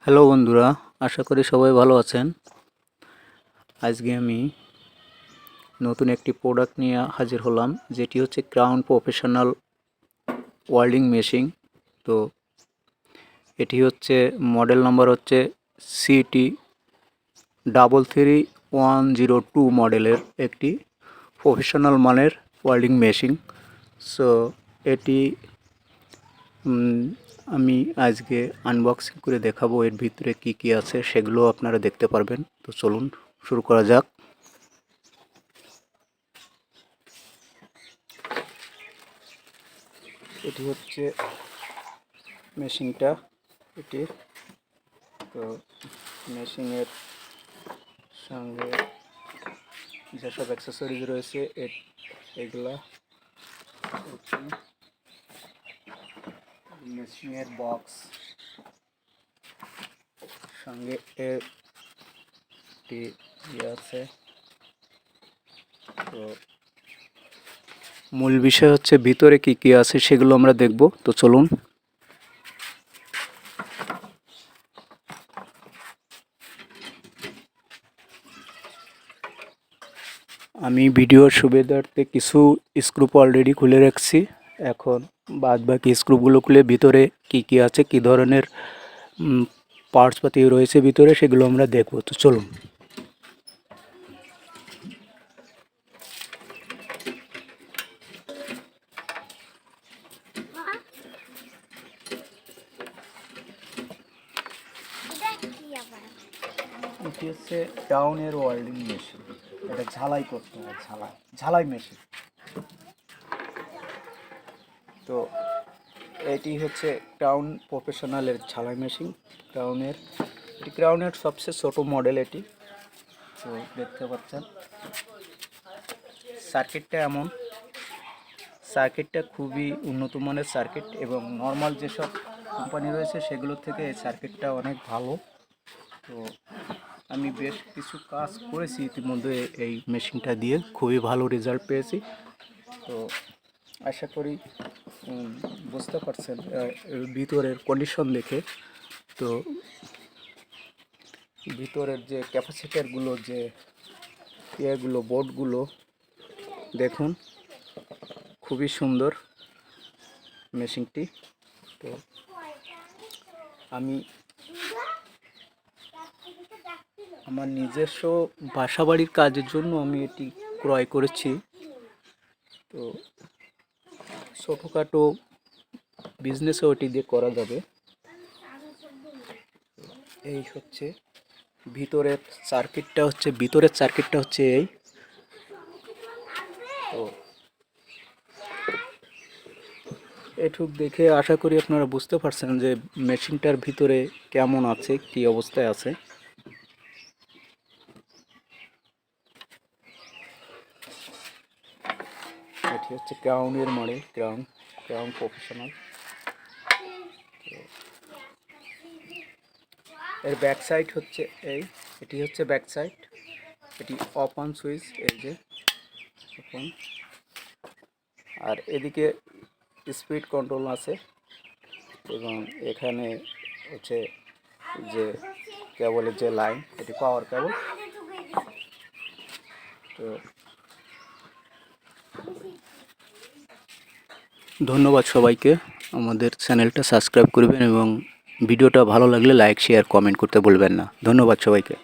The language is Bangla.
হ্যালো বন্ধুরা, আশা করি সবাই ভালো আছেন। আজকে আমি নতুন একটি প্রোডাক্ট নিয়ে হাজির হলাম, যেটি হচ্ছে ক্রাউন প্রফেশনাল ওয়েল্ডিং মেশিন। তো এটি হচ্ছে মডেল নাম্বার হচ্ছে CT33102 মডেলের একটি প্রফেশনাল মানের ওয়েল্ডিং মেশিন। সো এটি আমি আজকে আনবক্সিং করে দেখাবো, এর ভিতরে কি কি আছে সেগুলো আপনারা দেখতে পারবেন। তো চলুন শুরু করা যাক। এটি হচ্ছে মেশিনটা, এটি তো মেশিনের সঙ্গে যেসব অ্যাক্সেসরিজ রয়েছে এগুলা হচ্ছে মেশিনের বক্স, সঙ্গে একটি আছে। তো মূল বিষয় হচ্ছে ভিতরে কি কি আছে সেগুলো আমরা দেখব। তো চলুন। আমি ভিডিওর সুবিধার্থে কিছু স্ক্রুপ অলরেডি খুলে রাখছি। এখন বাদ বাকি স্ক্রুপগুলো খুলে ভিতরে কি কি আছে, কি ধরনের পার্টসপাতি রয়েছে ভিতরে, সেগুলো আমরা দেখব। তো চলুন। এটি হচ্ছে টাউনের ওয়েল্ডিং মেশিন। এটা ঝালাই করতে হয়, ঝালাই মেশিন। তো এটি হচ্ছে ক্রাউন প্রফেশনালের ঝালাই মেশিন। ক্রাউনের সবচেয়ে ছোট মডেল এটি। তো দেখতে পাচ্ছেন সার্কিটটা খুবই উন্নত মানের সার্কিট, এবং নর্মাল যেসব কোম্পানি রয়েছে সেগুলোর থেকে এই সার্কিটটা অনেক ভালো। তো আমি বেশ কিছু কাজ করেছি ইতিমধ্যে এই মেশিনটা দিয়ে, খুবই ভালো রেজাল্ট পেয়েছি। তো আশা করি বুঝতে পারছেন ভিতরের কন্ডিশন দেখে। তো ভিতরের যে ক্যাপাসিটারগুলো, যে বোর্ডগুলো দেখুন, খুবই সুন্দর মেশিনটি। তো আমি আমার নিজস্ব বাসাবাড়ির কাজের জন্য আমি এটি ক্রয় করেছি। তো ছোটোখাটো বিজনেসও এটি দিয়ে করা যাবে। এই হচ্ছে ভিতরের সার্কিটটা হচ্ছে এই। তো এটুক দেখে আশা করি আপনারা বুঝতে পারছেন যে মেশিনটার ভিতরে কেমন আছে, কি অবস্থায় আছে। এটি হচ্ছে ক্রাউনের মডেল, ক্রাউন প্রফেশনাল। এর ব্যাক সাইড হচ্ছে এটি হচ্ছে ব্যাক সাইড। এটি অফ অন সুইচ, এই যে অন। আর এদিকে স্পিড কন্ট্রোল আছে, এবং এখানে হচ্ছে যে কেবলের যে লাইন, এটি পাওয়ার কেবল। তো ধন্যবাদ সবাইকে। আমাদের চ্যানেলটা সাবস্ক্রাইব করবেন, এবং ভিডিওটা ভালো লাগলে লাইক, শেয়ার, কমেন্ট করতে ভুলবেন না। ধন্যবাদ সবাইকে।